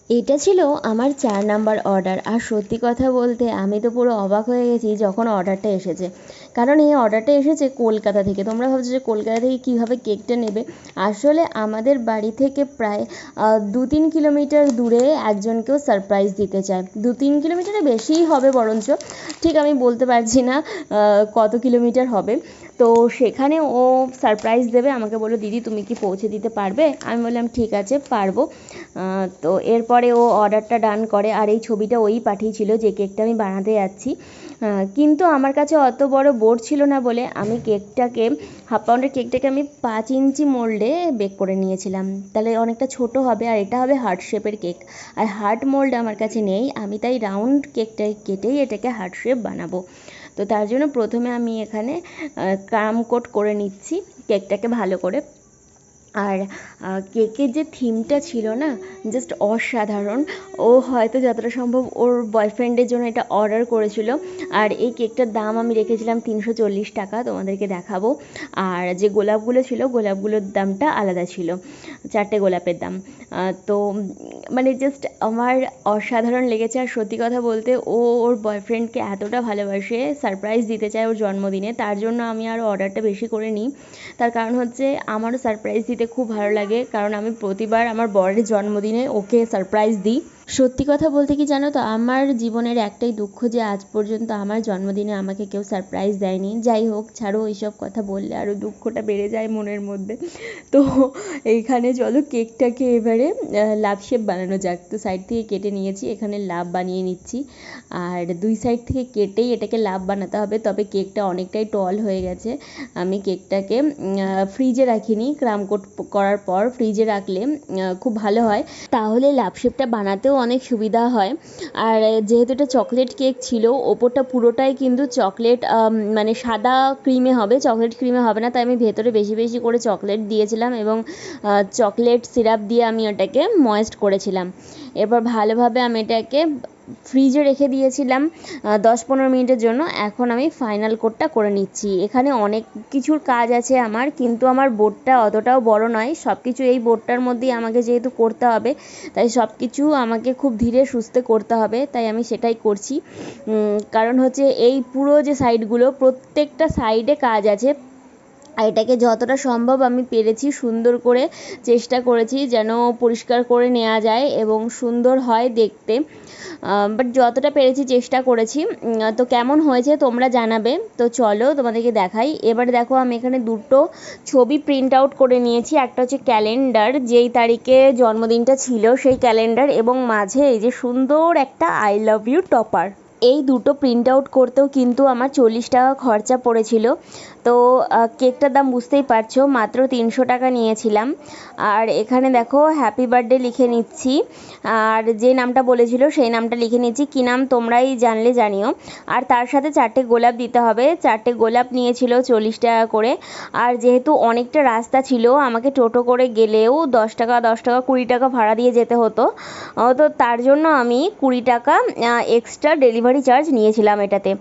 এটা ছিল আমার 4 নাম্বার অর্ডার। আর সত্যি কথা বলতে আমি তো পুরো অবাক হয়ে গেছি যখন অর্ডারটা এসেছে। কারণ এই অর্ডারটা এসেছে কলকাতা থেকে। তোমরা ভাবছো যে কলকাতা থেকে কীভাবে কেকটা নেবে? আসলে আমাদের বাড়ি থেকে প্রায় 2-3 কিলোমিটার দূরে একজনকেও সারপ্রাইজ দিতে চায়। 2-3 কিলোমিটারের বেশিই হবে বরঞ্চ, ঠিক আমি বলতে পারছি না কত কিলোমিটার হবে। তো সেখানে ও সারপ্রাইজ দেবে, আমাকে বললো দিদি তুমি কি পৌঁছে দিতে পারবে? আমি বললাম ঠিক আছে পারবো। তো এরপরে ও অর্ডারটা ডান করে, আর এই ছবিটা ওই পাঠিয়েছিল যে কেকটা আমি বানাতে যাচ্ছি। কিন্তু আমার কাছে অত বড় বোর্ড ছিল না বলে আমি কেকটাকে, হাফ পাউন্ডের কেকটাকে আমি 5 ইঞ্চি মোল্ডে বেক করে নিয়েছিলাম। তাহলে অনেকটা ছোট হবে, আর এটা হবে হার্ট শেপের কেক। আর হার্ট মোল্ড আমার কাছে নেই, আমি তাই রাউন্ড কেকটাই কেটেই এটাকে হার্ট শেপ বানাবো। তো তার জন্য প্রথমে আমি এখানে ক্রাম কোট করে নিচ্ছি কেকটাকে ভালো করে। আর কেকের যে থিমটা ছিল না, জাস্ট অসাধারণ। ও হয়তো যতটা সম্ভব ওর বয়ফ্রেন্ডের জন্য এটা অর্ডার করেছিল। আর এই কেকটার দাম আমি রেখেছিলাম 340 টাকা, তোমাদেরকে দেখাবো। আর যে গোলাপগুলো ছিল, গোলাপগুলোর দামটা আলাদা ছিল, 4টে গোলাপের দাম। তো মানে জাস্ট আমার অসাধারণ লেগেছে। আর সত্যি কথা বলতে ও ওর বয়ফ্রেন্ডকে এতটা ভালোবাসে, সারপ্রাইজ দিতে চায় ওর জন্মদিনে, তার জন্য আমি আরও অর্ডারটা বেশি করে নিই। তার কারণ হচ্ছে আমারও সারপ্রাইজ দিতে খুব ভালো লাগে, কারণ আমি প্রতিবার আমার বরের জন্মদিনে ওকে সারপ্রাইজ দিই। সত্যি কথা বলতে কি জানো তো, আমার জীবনের একটাই দুঃখ যে আজ পর্যন্ত আমার জন্মদিনে আমাকে কেউ সারপ্রাইজ দেয়নি। যাই হোক, ছাড়ো এইসব কথা, বললে আরও দুঃখটা বেড়ে যায় মনের মধ্যে। তো এইখানে চলো কেকটাকে এবারে লাভ শেপ বানানো যাক। তো সাইড থেকে কেটে নিয়েছি, এখানে লাভ বানিয়ে নিচ্ছি। আর দুই সাইড থেকে কেটেই এটাকে লাভ বানাতে হবে, তবে কেকটা অনেকটাই টল হয়ে গেছে। আমি কেকটাকে ফ্রিজে রাখিনি, ক্রাম কোট করার পর ফ্রিজে রাখলে খুব ভালো হয়, তাহলে লাভ শেপটা বানাতেও অনেক সুবিধা হয়। আর যেহেতু এটা চকলেট কেক ছিল, ওপরটা পুরোটাই কিন্তু চকলেট, মানে সাদা ক্রিমে হবে, চকলেট ক্রিমে হবে না, তাই আমি ভেতরে বেশি বেশি করে চকলেট দিয়েছিলাম এবং চকলেট সিরাপ দিয়ে আমি ওটাকে ময়েস্ট করেছিলাম। এরপর ভালোভাবে আমি এটাকে ফ্রিজে রেখে দিয়েছিলাম 10-15 মিনিটের জন্য। এখন আমি ফাইনাল কোটটা করে নিচ্ছি। এখানে অনেক কিছুর কাজ আছে আমার, কিন্তু আমার বোর্ডটা অতটাও বড় নয়, সব কিছু এই বোর্ডটার মধ্যেই আমাকে যেহেতু করতে হবে, তাই সব কিছু আমাকে খুব ধীরে সুস্থে করতে হবে, তাই আমি সেটাই করছি। কারণ হচ্ছে এই পুরো যে সাইডগুলো, প্রত্যেকটা সাইডে কাজ আছে। আর এটাকে যতটা সম্ভব আমি পেরেছি সুন্দর করে চেষ্টা করেছি যেন পরিষ্কার করে নেওয়া যায় এবং সুন্দর হয় দেখতে। বাট যতটা পেরেছি চেষ্টা করেছি। তো কেমন হয়েছে তোমরা জানাবে। তো চলো তোমাদেরকে দেখাই। এবার দেখো আমি এখানে দুটো ছবি প্রিন্ট আউট করে নিয়েছি। একটা হচ্ছে ক্যালেন্ডার, যেই তারিখে জন্মদিনটা ছিল সেই ক্যালেন্ডার, এবং মাঝে এই যে সুন্দর একটা আই লাভ ইউ টপার। এই দুটো প্রিন্ট আউট করতেও কিন্তু আমার 40 টাকা খরচা পড়েছিল। তো কেকটার দাম বুঝতেই পারছো, মাত্র 300 টাকা নিয়েছিলাম। আর এখানে দেখো হ্যাপি বার্থডে লিখে নিচ্ছি, আর যে নামটা বলেছিল সেই নামটা লিখে নিচ্ছি। কী নাম তোমরাই জানলে জানিও। আর তার সাথে 4টে গোলাপ দিতে হবে। 4টে গোলাপ নিয়েছিল 40 টাকা করে। আর যেহেতু অনেকটা রাস্তা ছিল, আমাকে টোটো করে গেলেও 10 টাকা 20 টাকা ভাড়া দিয়ে যেতে হতো। তো তার জন্য আমি 20 টাকা এক্সট্রা ডেলিভারি চার্জ নিয়েছিলাম এটাতে।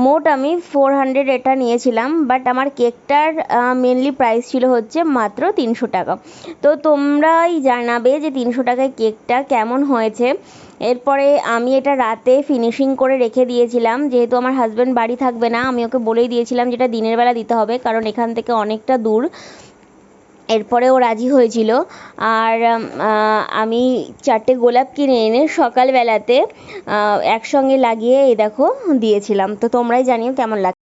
মোট আমি 400 এটা নিয়েছিলাম, বাট আমার কেকটার মেনলি প্রাইস ছিল হচ্ছে মাত্র 300 টাকা। তো তোমরাই জানাবে যে 300 টাকায় কেকটা কেমন হয়েছে। এরপরে আমি এটা রাতে ফিনিশিং করে রেখে দিয়েছিলাম, যেহেতু আমার হাজব্যান্ড বাড়ি থাকবে না, আমি ওকে বলেই দিয়েছিলাম যেটা দিনের বেলা দিতে হবে, কারণ এখান থেকে অনেকটা দূর। এরপরে ও রাজি হয়েছিল। আর আমি 4টে গোলাপ কিনে এনে সকালবেলাতে একসঙ্গে লাগিয়ে এই দেখো দিয়েছিলাম। তো তোমরাই জানিও কেমন লাগে।